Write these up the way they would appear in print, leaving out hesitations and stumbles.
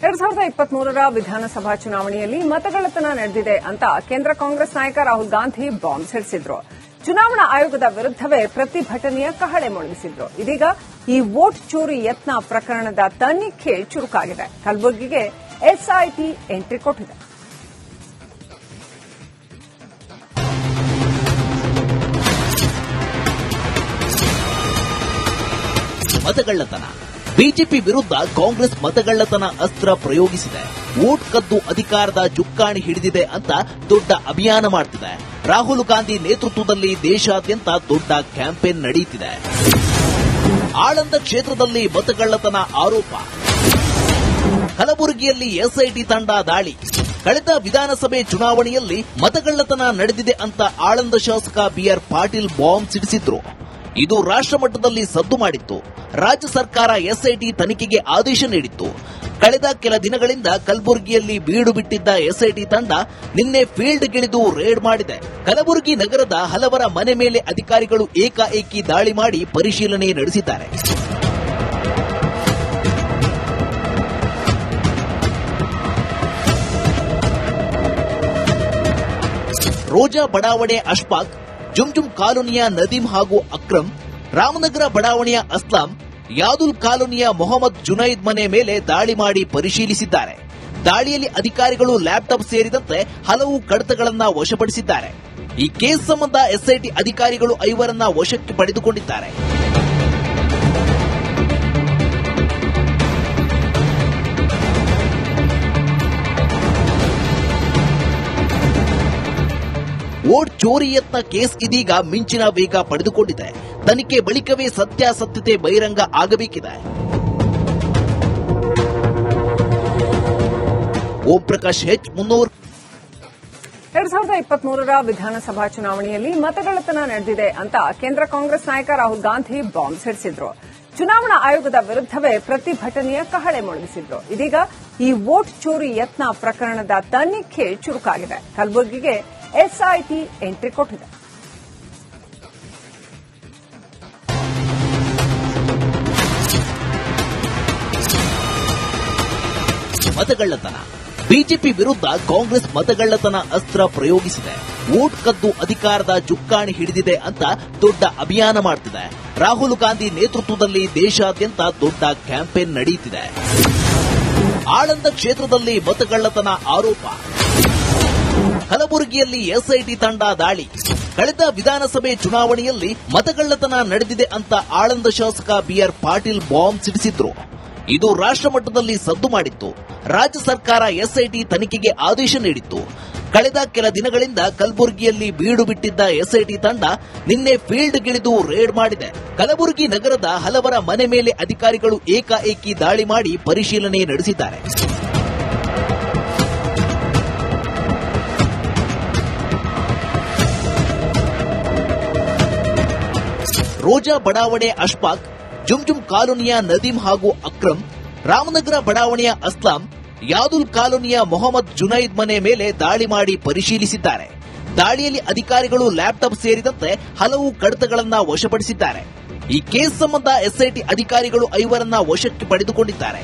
2023ರ ವಿಧಾನಸಭಾ ಚುನಾವಣೆಯಲ್ಲಿ ಮತಗಳ್ಳತನ ನಡೆದಿದೆ ಅಂತ ಕೇಂದ್ರ ಕಾಂಗ್ರೆಸ್ ನಾಯಕ ರಾಹುಲ್ ಗಾಂಧಿ ಬಾಂಬ್ ಸಿಡಿಸಿದ್ರು. ಚುನಾವಣಾ ಆಯೋಗದ ವಿರುದ್ದವೇ ಪ್ರತಿಭಟನೆಯ ಕಹಳೆ ಮೊಳಗಿಸಿದ್ರು. ಇದೀಗ ಈ ವೋಟ್ ಚೋರಿ ಯತ್ನ ಪ್ರಕರಣದ ತನಿಖೆ ಚುರುಕಾಗಿದೆ. ಕಲಬುರಗಿಗೆ ಎಸ್ಐಟಿ ಎಂಟ್ರಿ ಕೊಟ್ಟಿದೆ. ಮತಗಳ್ಳತನ ಬಿಜೆಪಿ ವಿರುದ್ಧ ಕಾಂಗ್ರೆಸ್ ಮತಗಳ್ಳತನ ಅಸ್ತ್ರ ಪ್ರಯೋಗಿಸಿದೆ. ವೋಟ್ ಕದ್ದು ಅಧಿಕಾರದ ಚುಕ್ಕಾಣಿ ಹಿಡಿದಿದೆ ಅಂತ ದೊಡ್ಡ ಅಭಿಯಾನ ಮಾಡುತ್ತಿದೆ. ರಾಹುಲ್ ಗಾಂಧಿ ನೇತೃತ್ವದಲ್ಲಿ ದೇಶಾದ್ಯಂತ ದೊಡ್ಡ ಕ್ಯಾಂಪೇನ್ ನಡೆಯುತ್ತಿದೆ. ಆಳಂದ ಕ್ಷೇತ್ರದಲ್ಲಿ ಮತಗಳ್ಳತನ ಆರೋಪ. ಕಲಬುರಗಿಯಲ್ಲಿ ಎಸ್ಐಟಿ ತಂಡ ದಾಳಿ. ಕಳೆದ ವಿಧಾನಸಭೆ ಚುನಾವಣೆಯಲ್ಲಿ ಮತಗಳ್ಳತನ ನಡೆದಿದೆ ಅಂತ ಆಳಂದ ಶಾಸಕ ಬಿಆರ್ ಪಾಟೀಲ್ ಬಾಂಬ್ ಸಿಡಿಸಿದ್ರು. ಇದು ರಾಷ್ಟ್ರ ಮಟ್ಟದಲ್ಲಿ ಸದ್ದು ಮಾಡಿತ್ತು. ರಾಜ್ಯ ಸರ್ಕಾರ ಎಸ್ಐಟಿ ತನಿಖೆಗೆ ಆದೇಶ ನೀಡಿತ್ತು. ಕಳೆದ ಕೆಲ ದಿನಗಳಿಂದ ಕಲಬುರಗಿಯಲ್ಲಿ ಬೀಡು ಬಿಟ್ಟಿದ್ದ ಎಸ್ಐಟಿ ತಂಡ ನಿನ್ನೆ ಫೀಲ್ಡ್ಗಿಳಿದು ರೇಡ್ ಮಾಡಿದೆ. ಕಲಬುರಗಿ ನಗರದ ಹಲವರ ಮನೆ ಮೇಲೆ ಅಧಿಕಾರಿಗಳು ಏಕಾಏಕಿ ದಾಳಿ ಮಾಡಿ ಪರಿಶೀಲನೆ ನಡೆಸಿದ್ದಾರೆ. ರೋಜಾ ಬಡಾವಣೆ ಅಶ್ಫಾಕ್, ಜುಮ್ಜುಮ್ ಕಾಲೋನಿಯ ನದೀಂ ಹಾಗೂ ಅಕ್ರಮ್, ರಾಮನಗರ ಬಡಾವಣೆಯ ಅಸ್ಲಾಂ, ಯಾದುಲ್ ಕಾಲೋನಿಯ ಮೊಹಮ್ಮದ್ ಜುನೈದ್ ಮನೆ ಮೇಲೆ ದಾಳಿ ಮಾಡಿ ಪರಿಶೀಲಿಸಿದ್ದಾರೆ. ದಾಳಿಯಲ್ಲಿ ಅಧಿಕಾರಿಗಳು ಲ್ಯಾಪ್ಟಾಪ್ ಸೇರಿದಂತೆ ಹಲವು ಕಡತಗಳನ್ನು ವಶಪಡಿಸಿದ್ದಾರೆ. ಈ ಕೇಸ್ ಸಂಬಂಧ ಎಸ್ಐಟಿ ಅಧಿಕಾರಿಗಳು 5 ವಶಕ್ಕೆ ಪಡೆದುಕೊಂಡಿದ್ದಾರೆ. ವೋಟ್ ಚೋರಿ ಯತ್ನ ಕೇಸ್ ಇದೀಗ ಮಿಂಚಿನ ವೇಗ ಪಡೆದುಕೊಂಡಿದೆ. ತನಿಖೆ ಬಳಿಕವೇ ಸತ್ಯಾಸತ್ಯತೆ ಬಹಿರಂಗ ಆಗಬೇಕಿದೆ. ಓಂ ಪ್ರಕಾಶ್ ಹೆಚ್ 300. 2023ರ ವಿಧಾನಸಭಾ ಚುನಾವಣೆಯಲ್ಲಿ ಮತಗಳ್ಳತನ ನಡೆದಿದೆ ಅಂತ ಕೇಂದ್ರ ಕಾಂಗ್ರೆಸ್ ನಾಯಕ ರಾಹುಲ್ ಗಾಂಧಿ ಬಾಂಬ್ ಸಿಡಿಸಿದ್ರು. ಚುನಾವಣಾ ಆಯೋಗದ ವಿರುದ್ದವೇ ಪ್ರತಿಭಟನೆಯ ಕಹಳೆ ಮೊಳಗಿಸಿದ್ರು. ಇದೀಗ ಈ ವೋಟ್ ಚೋರಿ ಯತ್ನ ಪ್ರಕರಣದ ತನಿಖೆ ಚುರುಕಾಗಿದೆ. ಕಲಬುರಗಿಗೆ ಎಸ್ಐಟಿ ಎಂಟ್ರಿ ಕೊಟ್ಟಿದೆ. ಮತಗಳ್ಳತನ ಬಿಜೆಪಿ ವಿರುದ್ಧ ಕಾಂಗ್ರೆಸ್ ಮತಗಳ್ಳತನ ಅಸ್ತ್ರ ಪ್ರಯೋಗಿಸಿದೆ. ವೋಟ್ ಕದ್ದು ಅಧಿಕಾರದ ಚುಕ್ಕಾಣಿ ಹಿಡಿದಿದೆ ಅಂತ ದೊಡ್ಡ ಅಭಿಯಾನ ಮಾಡುತ್ತಿದೆ. ರಾಹುಲ್ ಗಾಂಧಿ ನೇತೃತ್ವದಲ್ಲಿ ದೇಶಾದ್ಯಂತ ದೊಡ್ಡ ಕ್ಯಾಂಪೇನ್ ನಡೆಯುತ್ತಿದೆ. ಆಳಂದ ಕ್ಷೇತ್ರದಲ್ಲಿ ಮತಗಳ್ಳತನ ಆರೋಪ. ಕಲಬುರಗಿಯಲ್ಲಿ ಎಸ್ಐಟಿ ತಂಡ ದಾಳಿ. ಕಳೆದ ವಿಧಾನಸಭೆ ಚುನಾವಣೆಯಲ್ಲಿ ಮತಗಳ್ಳತನ ನಡೆದಿದೆ ಅಂತ ಆಳಂದ ಶಾಸಕ ಬಿಆರ್ ಪಾಟೀಲ್ ಬಾಂಬ್ ಸಿಡಿಸಿದ್ರು. ಇದು ರಾಷ್ಟ್ರ ಮಟ್ಟದಲ್ಲಿ ಸದ್ದು ಮಾಡಿತ್ತು. ರಾಜ್ಯ ಸರ್ಕಾರ ಎಸ್ಐಟಿ ತನಿಖೆಗೆ ಆದೇಶ ನೀಡಿತ್ತು. ಕಳೆದ ಕೆಲ ದಿನಗಳಿಂದ ಕಲಬುರಗಿಯಲ್ಲಿ ಬೀಡು ಬಿಟ್ಟಿದ್ದ ಎಸ್ಐಟಿ ತಂಡ ನಿನ್ನೆ ಫೀಲ್ಡ್ಗಿಳಿದು ರೇಡ್ ಮಾಡಿದೆ. ಕಲಬುರಗಿ ನಗರದ ಹಲವರ ಮನೆ ಮೇಲೆ ಅಧಿಕಾರಿಗಳು ಏಕಾಏಕಿ ದಾಳಿ ಮಾಡಿ ಪರಿಶೀಲನೆ ನಡೆಸಿದ್ದಾರೆ. ರೋಜಾ ಬಡಾವಣೆ ಅಶ್ಫಾಕ್, ಜುಮ್ಜುಮ್ ಕಾಲೋನಿಯ ನದೀಂ ಹಾಗೂ ಅಕ್ರಮ್, ರಾಮನಗರ ಬಡಾವಣೆಯ ಅಸ್ಲಾಂ, ಯಾದುಲ್ ಕಾಲೋನಿಯ ಮೊಹಮ್ಮದ್ ಜುನೈದ್ ಮನೆ ಮೇಲೆ ದಾಳಿ ಮಾಡಿ ಪರಿಶೀಲಿಸಿದ್ದಾರೆ. ದಾಳಿಯಲ್ಲಿ ಅಧಿಕಾರಿಗಳು ಲ್ಯಾಪ್ಟಾಪ್ ಸೇರಿದಂತೆ ಹಲವು ಕಡತಗಳನ್ನು ವಶಪಡಿಸಿದ್ದಾರೆ. ಈ ಕೇಸ್ ಸಂಬಂಧ ಎಸ್ಐಟಿ ಅಧಿಕಾರಿಗಳು 5 ವಶಕ್ಕೆ ಪಡೆದುಕೊಂಡಿದ್ದಾರೆ.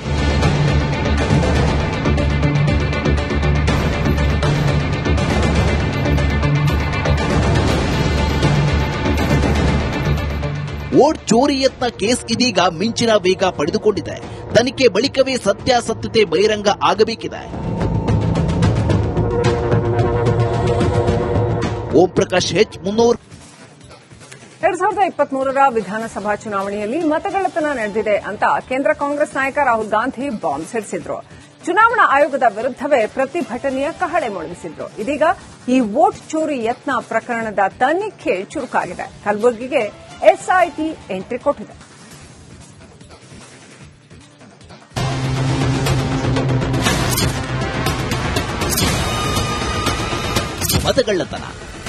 ವೋಟ್ ಚೋರಿ ಯತ್ನ ಕೇಸ್ ಇದೀಗ ಮಿಂಚಿನ ವೇಗ ಪಡೆದುಕೊಂಡಿದೆ. ತನಿಖೆ ಬಳಿಕವೇ ಸತ್ಯಾಸತ್ಯತೆ ಬಹಿರಂಗ ಆಗಬೇಕಿದೆ. ಓಂ ಪ್ರಕಾಶ್ ಹೆಚ್ 300. 2023ರ ವಿಧಾನಸಭಾ ಚುನಾವಣೆಯಲ್ಲಿ ಮತಗಳ್ಳತನ ನಡೆದಿದೆ ಅಂತ ಕೇಂದ್ರ ಕಾಂಗ್ರೆಸ್ ನಾಯಕ ರಾಹುಲ್ ಗಾಂಧಿ ಬಾಂಬ್ ಸಿಡಿಸಿದ್ರು. ಚುನಾವಣಾ ಆಯೋಗದ ವಿರುದ್ದವೇ ಪ್ರತಿಭಟನೆಯ ಕಹಳೆ ಮೊಳಗಿಸಿದ್ರು. ಇದೀಗ ಈ ವೋಟ್ ಚೋರಿ ಯತ್ನ ಪ್ರಕರಣದ ತನಿಖೆ ಚುರುಕಾಗಿದೆ. ಕಲಬುರಗಿಗೆ ಎಸ್ಐಟಿ ಎಂಟ್ರಿ ಕೊಟ್ಟಿದೆ. ಮತಗಳ್ಳತನ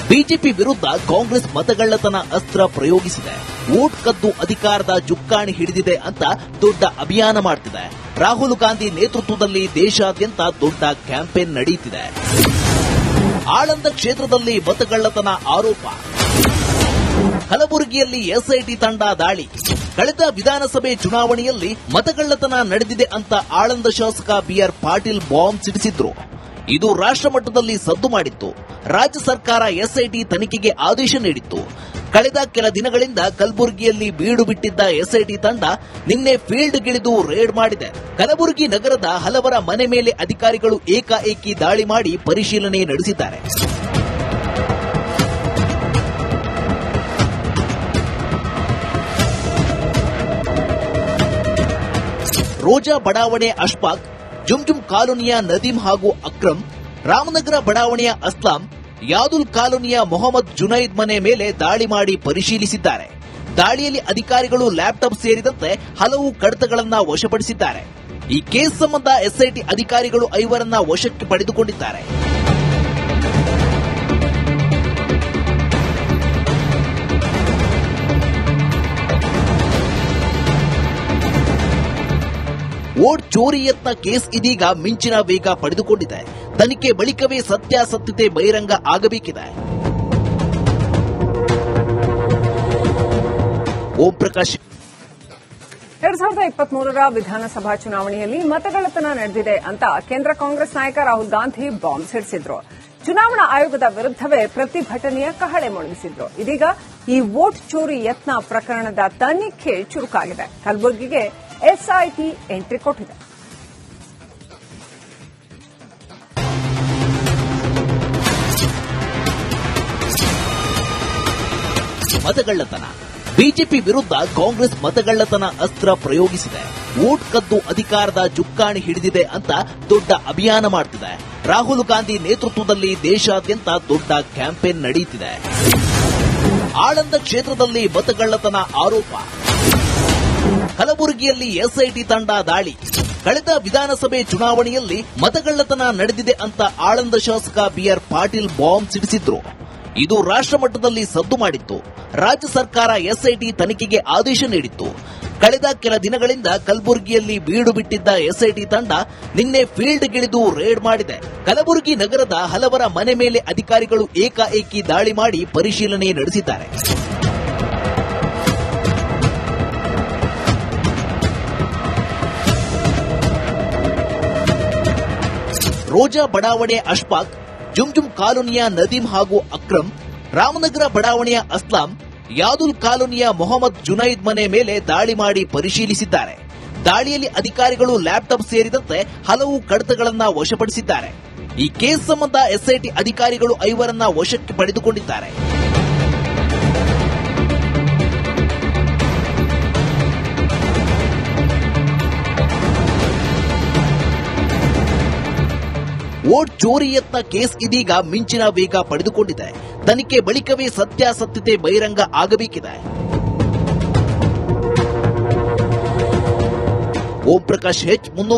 ಬಿಜೆಪಿ ವಿರುದ್ಧ ಕಾಂಗ್ರೆಸ್ ಮತಗಳ್ಳತನ ಅಸ್ತ್ರ ಪ್ರಯೋಗಿಸಿದೆ. ವೋಟ್ ಕದ್ದು ಅಧಿಕಾರದ ಚುಕ್ಕಾಣಿ ಹಿಡಿದಿದೆ ಅಂತ ದೊಡ್ಡ ಅಭಿಯಾನ ಮಾಡುತ್ತಿದೆ. ರಾಹುಲ್ ಗಾಂಧಿ ನೇತೃತ್ವದಲ್ಲಿ ದೇಶಾದ್ಯಂತ ದೊಡ್ಡ ಕ್ಯಾಂಪೇನ್ ನಡೆಯುತ್ತಿದೆ. ಆಳಂದ ಕ್ಷೇತ್ರದಲ್ಲಿ ಮತಗಳ್ಳತನ ಆರೋಪ. ಕಲಬುರಗಿಯಲ್ಲಿ ಎಸ್ಐಟಿ ತಂಡ ದಾಳಿ. ಕಳೆದ ವಿಧಾನಸಭೆ ಚುನಾವಣೆಯಲ್ಲಿ ಮತಗಳ್ಳತನ ನಡೆದಿದೆ ಅಂತ ಆಳಂದ ಶಾಸಕ ಬಿಆರ್ ಪಾಟೀಲ್ ಬಾಂಬ್ ಸಿಡಿಸಿದ್ರು. ಇದು ರಾಷ್ಟ್ರಮಟ್ಟದಲ್ಲಿ ಸದ್ದು ಮಾಡಿತ್ತು. ರಾಜ್ಯ ಸರ್ಕಾರ ಎಸ್ಐಟಿ ತನಿಖೆಗೆ ಆದೇಶ ನೀಡಿತ್ತು. ಕಳೆದ ಕೆಲ ದಿನಗಳಿಂದ ಕಲಬುರಗಿಯಲ್ಲಿ ಬೀಡು ಬಿಟ್ಟಿದ್ದ ಎಸ್ಐಟಿ ತಂಡ ನಿನ್ನೆ ಫೀಲ್ಡ್ಗಿಳಿದು ರೇಡ್ ಮಾಡಿದೆ. ಕಲಬುರಗಿ ನಗರದ ಹಲವರ ಮನೆ ಮೇಲೆ ಅಧಿಕಾರಿಗಳು ಏಕಾಏಕಿ ದಾಳಿ ಮಾಡಿ ಪರಿಶೀಲನೆ ನಡೆಸಿದ್ದಾರೆ. ರೋಜಾ ಬಡಾವಣೆ ಅಶ್ಫಾಕ್, ಜುಮ್ಜುಮ್ ಕಾಲೋನಿಯ ನದೀಂ ಹಾಗೂ ಅಕ್ರಮ್, ರಾಮನಗರ ಬಡಾವಣೆಯ ಅಸ್ಲಾಂ, ಯಾದುಲ್ ಕಾಲೋನಿಯ ಮೊಹಮ್ಮದ್ ಜುನೈದ್ ಮನೆ ಮೇಲೆ ದಾಳಿ ಮಾಡಿ ಪರಿಶೀಲಿಸಿದ್ದಾರೆ. ದಾಳಿಯಲ್ಲಿ ಅಧಿಕಾರಿಗಳು ಲ್ಯಾಪ್ಟಾಪ್ ಸೇರಿದಂತೆ ಹಲವು ಕಡತಗಳನ್ನು ವಶಪಡಿಸಿದ್ದಾರೆ. ಈ ಕೇಸ್ ಸಂಬಂಧ ಎಸ್ಐಟಿ ಅಧಿಕಾರಿಗಳು 5ರನ್ನ ವಶಕ್ಕೆ ಪಡೆದುಕೊಂಡಿದ್ದಾರೆ. ವೋಟ್ ಚೋರಿ ಯತ್ನ ಕೇಸ್ ಇದೀಗ ಮಿಂಚಿನ ವೇಗ ಪಡೆದುಕೊಂಡಿದೆ. ತನಿಖೆ ಬಳಿಕವೇ ಸತ್ಯಾಸತ್ಯತೆ ಬಹಿರಂಗ ಆಗಬೇಕಿದೆ. ಓಂ ಪ್ರಕಾಶ್ 2023ರ ವಿಧಾನಸಭಾ ಚುನಾವಣೆಯಲ್ಲಿ ಮತಗಳ್ಳತನ ನಡೆದಿದೆ ಅಂತ ಕೇಂದ್ರ ಕಾಂಗ್ರೆಸ್ ನಾಯಕ ರಾಹುಲ್ ಗಾಂಧಿ ಬಾಂಬ್ ಸಿಡಿಸಿದ್ರು. ಚುನಾವಣಾ ಆಯೋಗದ ವಿರುದ್ದವೇ ಪ್ರತಿಭಟನೆಯ ಕಹಳೆ ಮೊಳಗಿಸಿದ್ರು. ಇದೀಗ ಈ ವೋಟ್ ಚೋರಿ ಯತ್ನ ಪ್ರಕರಣದ ತನಿಖೆ ಚುರುಕಾಗಿದೆ. ಕಲಬುರಗಿಗೆ ಎಸ್ಐಟಿ ಎಂಟ್ರಿ ಕೊಟ್ಟಿದೆ. ಮತಗಳ್ಳತನ. ಬಿಜೆಪಿ ವಿರುದ್ಧ ಕಾಂಗ್ರೆಸ್ ಮತಗಳ್ಳತನ ಅಸ್ತ್ರ ಪ್ರಯೋಗಿಸಿದೆ. ವೋಟ್ ಕದ್ದು ಅಧಿಕಾರದ ಚುಕ್ಕಾಣಿ ಹಿಡಿದಿದೆ ಅಂತ ದೊಡ್ಡ ಅಭಿಯಾನ ಮಾಡುತ್ತಿದೆ. ರಾಹುಲ್ ಗಾಂಧಿ ನೇತೃತ್ವದಲ್ಲಿ ದೇಶಾದ್ಯಂತ ದೊಡ್ಡ ಕ್ಯಾಂಪೇನ್ ನಡೆಯುತ್ತಿದೆ. ಆಳಂದ ಕ್ಷೇತ್ರದಲ್ಲಿ ಮತಗಳ್ಳತನ ಆರೋಪ. ಕಲಬುರಗಿಯಲ್ಲಿ ಎಸ್ಐಟಿ ತಂಡ ದಾಳಿ. ಕಳೆದ ವಿಧಾನಸಭೆ ಚುನಾವಣೆಯಲ್ಲಿ ಮತಗಳ್ಳತನ ನಡೆದಿದೆ ಅಂತ ಆಳಂದ ಶಾಸಕ ಬಿಆರ್ ಪಾಟೀಲ್ ಬಾಂಬ್ ಸಿಡಿಸಿದ್ರು. ಇದು ರಾಷ್ಟ್ರಮಟ್ಟದಲ್ಲಿ ಸದ್ದು ಮಾಡಿತ್ತು. ರಾಜ್ಯ ಸರ್ಕಾರ ಎಸ್ಐಟಿ ತನಿಖೆಗೆ ಆದೇಶ ನೀಡಿತ್ತು. ಕಳೆದ ಕೆಲ ದಿನಗಳಿಂದ ಕಲಬುರಗಿಯಲ್ಲಿ ಬೀಡು ಬಿಟ್ಟಿದ್ದ ಎಸ್ಐಟಿ ತಂಡ ನಿನ್ನೆ ಫೀಲ್ಡ್ಗಿಳಿದು ರೇಡ್ ಮಾಡಿದೆ. ಕಲಬುರಗಿ ನಗರದ ಹಲವರ ಮನೆ ಮೇಲೆ ಅಧಿಕಾರಿಗಳು ಏಕಾಏಕಿ ದಾಳಿ ಮಾಡಿ ಪರಿಶೀಲನೆ ನಡೆಸಿದ್ದಾರೆ. ರೋಜಾ ಬಡಾವಣೆ ಅಶ್ಫಾಕ್, ಜುಮ್ಜುಮ್ ಕಾಲೋನಿಯ ನದೀಂ ಹಾಗೂ ಅಕ್ರಮ್, ರಾಮನಗರ ಬಡಾವಣೆಯ ಅಸ್ಲಾಂ, ಯಾದುಲ್ ಕಾಲೋನಿಯ ಮೊಹಮ್ಮದ್ ಜುನೈದ್ ಮನೆ ಮೇಲೆ ದಾಳಿ ಮಾಡಿ ಪರಿಶೀಲಿಸಿದ್ದಾರೆ. ದಾಳಿಯಲ್ಲಿ ಅಧಿಕಾರಿಗಳು ಲ್ಯಾಪ್ಟಾಪ್ ಸೇರಿದಂತೆ ಹಲವು ಕಡತಗಳನ್ನು ವಶಪಡಿಸಿದ್ದಾರೆ. ಈ ಕೇಸ್ ಸಂಬಂಧ ಎಸ್ಐಟಿ ಅಧಿಕಾರಿಗಳು 5ರನ್ನ ವಶಕ್ಕೆ ಪಡೆದುಕೊಂಡಿದ್ದಾರೆ. ವೋಟ್ ಚೋರಿ ಯತ್ನ ಕೇಸ್ ಇದೀಗ ಮಿಂಚಿನ ವೇಗ ಪಡೆದುಕೊಂಡಿದೆ. ತನಿಖೆ ಬಳಿಕವೇ ಸತ್ಯಾಸತ್ಯತೆ ಬಹಿರಂಗ ಆಗಬೇಕಿದೆ. ಓಂ ಪ್ರಕಾಶ್ H 300